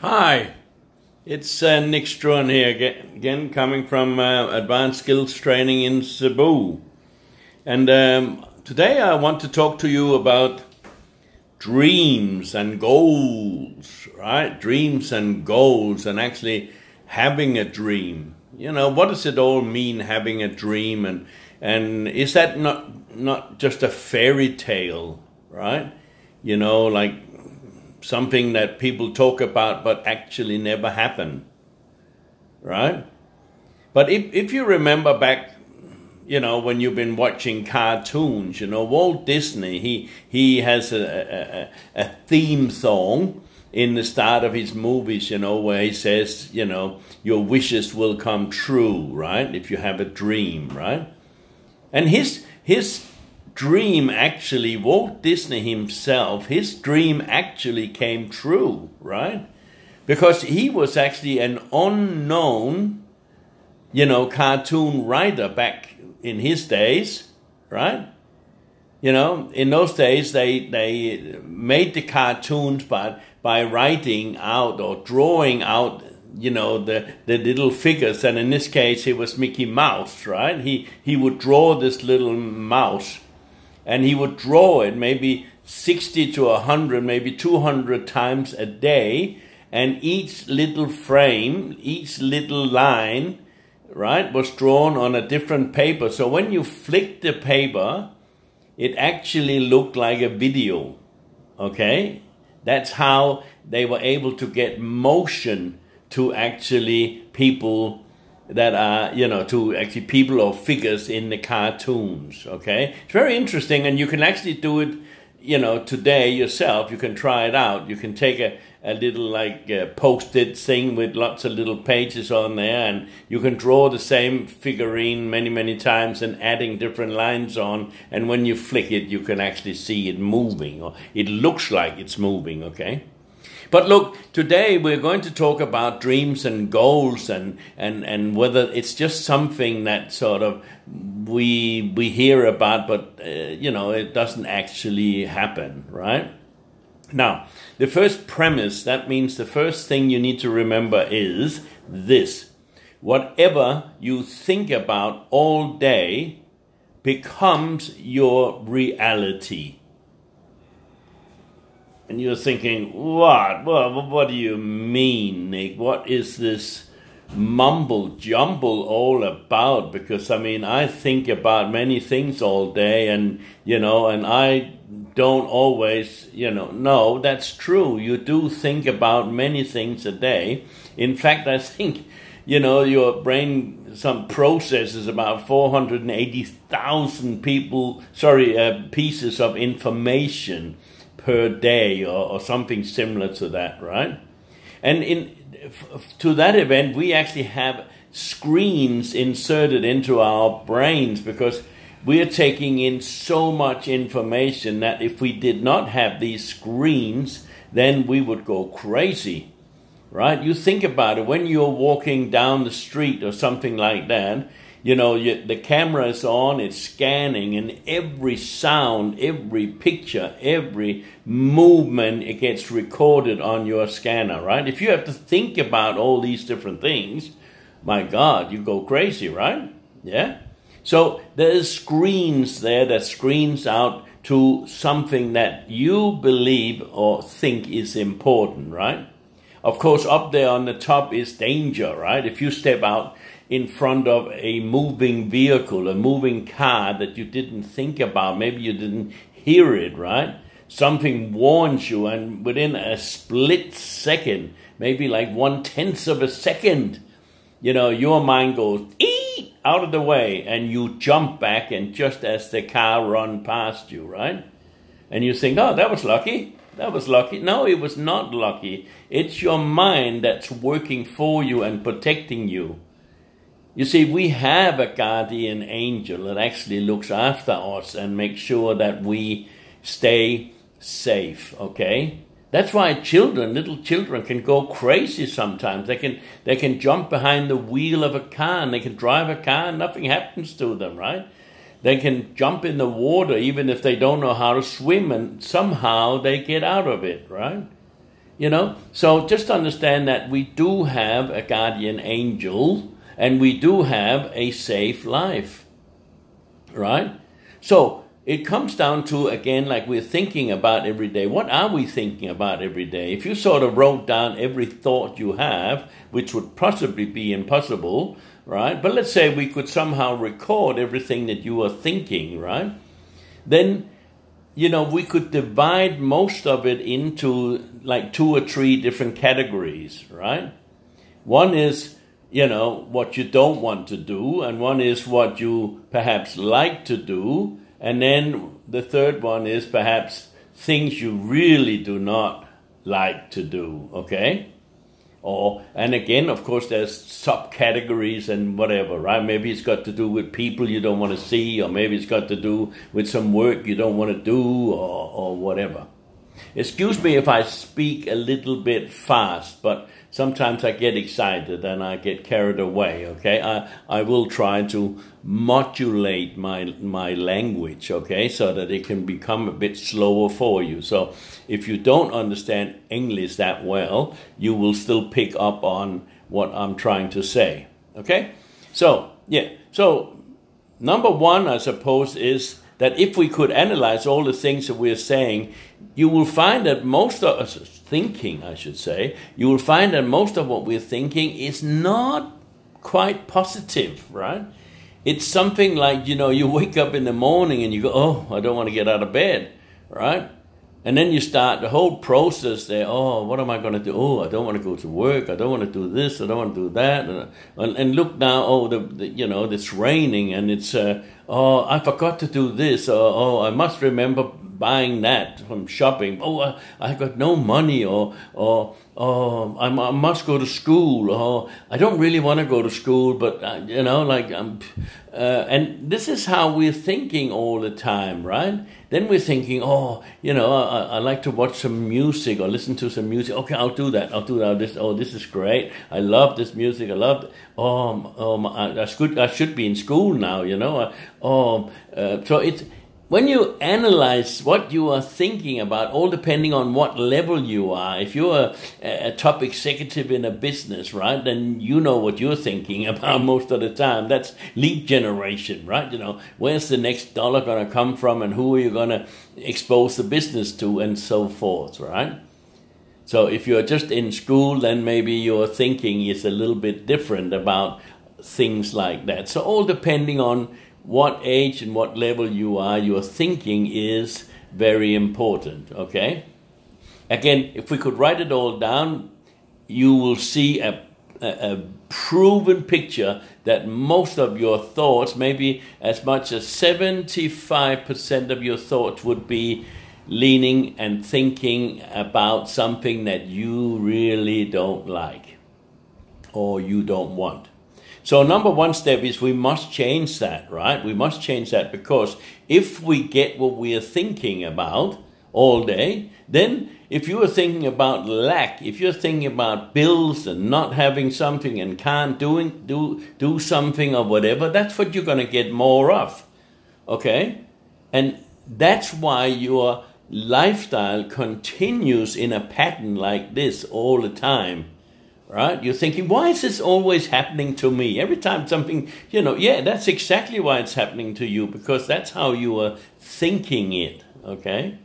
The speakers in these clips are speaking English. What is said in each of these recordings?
Hi, it's Nick Strawn here again, coming from Advanced Skills Training in Cebu. And today I want to talk to you about dreams and goals, right? Dreams and goals, and actually having a dream. You know, what does it all mean, having a dream? And is that not just a fairy tale, right? You know, like something that people talk about but actually never happen, right? But if you remember back, you know, when you've been watching cartoons, you know, Walt Disney, he has a theme song in the start of his movies, you know, where he says, you know, your wishes will come true, right? If you have a dream, right? And his dream actually, Walt Disney himself, his dream actually came true, right? Because he was actually an unknown, you know, cartoon writer back in his days, right? You know, in those days they made the cartoons by writing out or drawing out, you know, the little figures, and in this case it was Mickey Mouse, right? He would draw this little mouse, and he would draw it maybe 60 to 100, maybe 200 times a day. And each little frame, each little line, right, was drawn on a different paper. So when you flicked the paper, it actually looked like a video, okay? That's how they were able to get motion to actually people that are, you know, to actually people or figures in the cartoons, okay? It's very interesting, and you can actually do it, you know, today yourself. You can try it out. You can take a little, like, post-it thing with lots of little pages on there, and you can draw the same figurine many, many times and adding different lines on, and when you flick it, you can actually see it moving, or it looks like it's moving, okay? But look, today we're going to talk about dreams and goals and whether it's just something that sort of we hear about, but, you know, it doesn't actually happen, right? Now, the first premise, that means the first thing you need to remember is this. Whatever you think about all day becomes your reality. And you're thinking, what? Well, what do you mean, Nick? What is this mumble jumble all about? Because, I mean, I think about many things all day, and, you know, and I don't always, you know, no, that's true. You do think about many things a day. In fact, I think, you know, your brain processes about 480,000 pieces of information per day, or something similar to that, right? And to that event, we actually have screens inserted into our brains because we are taking in so much information that if we did not have these screens, then we would go crazy, right? You think about it, when you're walking down the street or something like that, you know, the camera is on, it's scanning, and every sound, every picture, every movement, it gets recorded on your scanner, right? If you have to think about all these different things, my God, you go crazy, right? Yeah? So there's screens there that screens out to something that you believe or think is important, right? Of course, up there on the top is danger, right? If you step out in front of a moving vehicle, a moving car that you didn't think about, maybe you didn't hear it, right? Something warns you, and within a split second, maybe like 1/10 of a second, you know, your mind goes, ee, out of the way, and you jump back, and just as the car run past you, right? And you think, oh, that was lucky. That was lucky. No, it was not lucky. It's your mind that's working for you and protecting you. You see, we have a guardian angel that actually looks after us and makes sure that we stay safe, okay? That's why little children can go crazy sometimes. They can jump behind the wheel of a car, and they can drive a car and nothing happens to them, right? They can jump in the water even if they don't know how to swim, and somehow they get out of it, right? You know, so just understand that we do have a guardian angel and we do have a safe life, right? So it comes down to, again, like we're thinking about every day. What are we thinking about every day? If you sort of wrote down every thought you have, which would possibly be impossible, right? But let's say we could somehow record everything that you are thinking, right? Then, you know, we could divide most of it into like 2 or 3 different categories, right? One is, you know, what you don't want to do, and one is what you perhaps like to do, and then the third one is perhaps things you really do not like to do, okay? And again, of course, there's subcategories and whatever, right? Maybe it's got to do with people you don't want to see, or maybe it's got to do with some work you don't want to do, or whatever. Excuse me if I speak a little bit fast, but sometimes I get excited and I get carried away, okay? I will try to modulate my language, okay, so that it can become a bit slower for you. So if you don't understand English that well, you will still pick up on what I'm trying to say, okay? So, yeah, so number 1, I suppose, is that if we could analyze all the things that we're saying, you will find that most of us thinking, I should say, you will find that most of what we're thinking is not quite positive, right? It's something like, you know, you wake up in the morning and you go, oh, I don't want to get out of bed, right? And then you start the whole process there. Oh, what am I going to do? Oh, I don't want to go to work. I don't want to do this. I don't want to do that. And look now, oh, you know, it's raining and it's, oh, I forgot to do this. Oh, I must remember buying that from shopping. Oh, I got no money. Or I must go to school. Or I don't really want to go to school, but, you know, like, and this is how we're thinking all the time, right? Then we're thinking, oh, you know, I like to watch some music or listen to some music. Okay, I'll do that. This is great. I love this music. I love it. That's good. I should be in school now, you know. So it's, when you analyze what you are thinking about, all depending on what level you are, if you're a top executive in a business, right, then you know what you're thinking about most of the time. That's lead generation, right? You know, where's the next dollar going to come from and who are you going to expose the business to and so forth, right? So if you're just in school, then maybe your thinking is a little bit different about things like that. So all depending on what age and what level you are, your thinking is very important, okay? Again, if we could write it all down, you will see a proven picture that most of your thoughts, maybe as much as 75% of your thoughts would be leaning and thinking about something that you really don't like or you don't want. So number 1 step is we must change that, right? We must change that, because if we get what we are thinking about all day, then if you are thinking about lack, if you're thinking about bills and not having something and can't do something or whatever, that's what you're going to get more of, okay? And that's why your lifestyle continues in a pattern like this all the time. Right? You're thinking, why is this always happening to me? Every time something, you know, yeah, that's exactly why it's happening to you, because that's how you are thinking it, okay?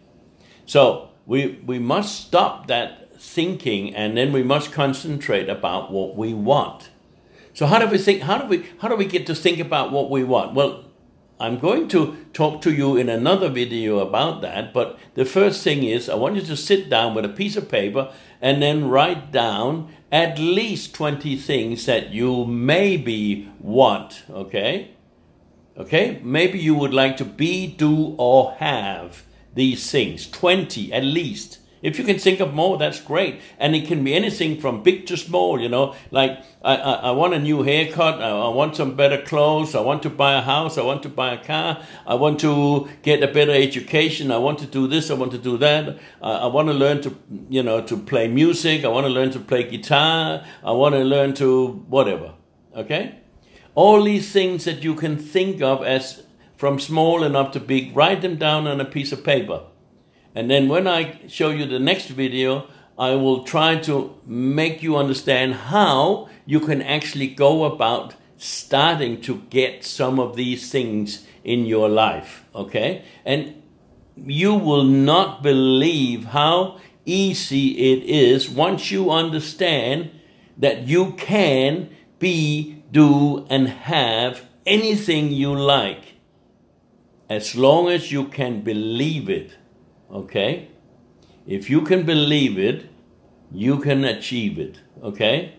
So we must stop that thinking, and then we must concentrate about what we want. So how do we think? How do we get to think about what we want? Well, I'm going to talk to you in another video about that, but the first thing is I want you to sit down with a piece of paper and then write down at least 20 things that you maybe want, okay? Okay? Maybe you would like to be, do, or have these things. 20 at least. If you can think of more, that's great. And it can be anything from big to small, you know. Like, I want a new haircut. I want some better clothes. I want to buy a house. I want to buy a car. I want to get a better education. I want to do this. I want to do that. I want to learn to, you know, to play music. I want to learn to play guitar. I want to learn to whatever, okay? All these things that you can think of as from small and up to big, write them down on a piece of paper. And then when I show you the next video, I will try to make you understand how you can actually go about starting to get some of these things in your life, okay? And you will not believe how easy it is once you understand that you can be, do, and have anything you like, as long as you can believe it, okay? If you can believe it, you can achieve it, okay?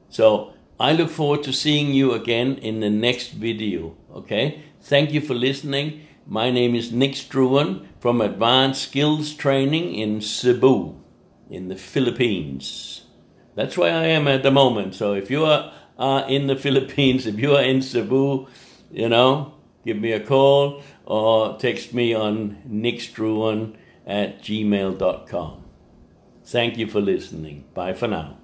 So I look forward to seeing you again in the next video, okay? Thank you for listening. My name is Nick Struan from Advanced Skills Training in Cebu, in the Philippines. That's where I am at the moment. So if you are in the Philippines, if you are in Cebu, give me a call or text me on nickstruan@gmail.com. Thank you for listening. Bye for now.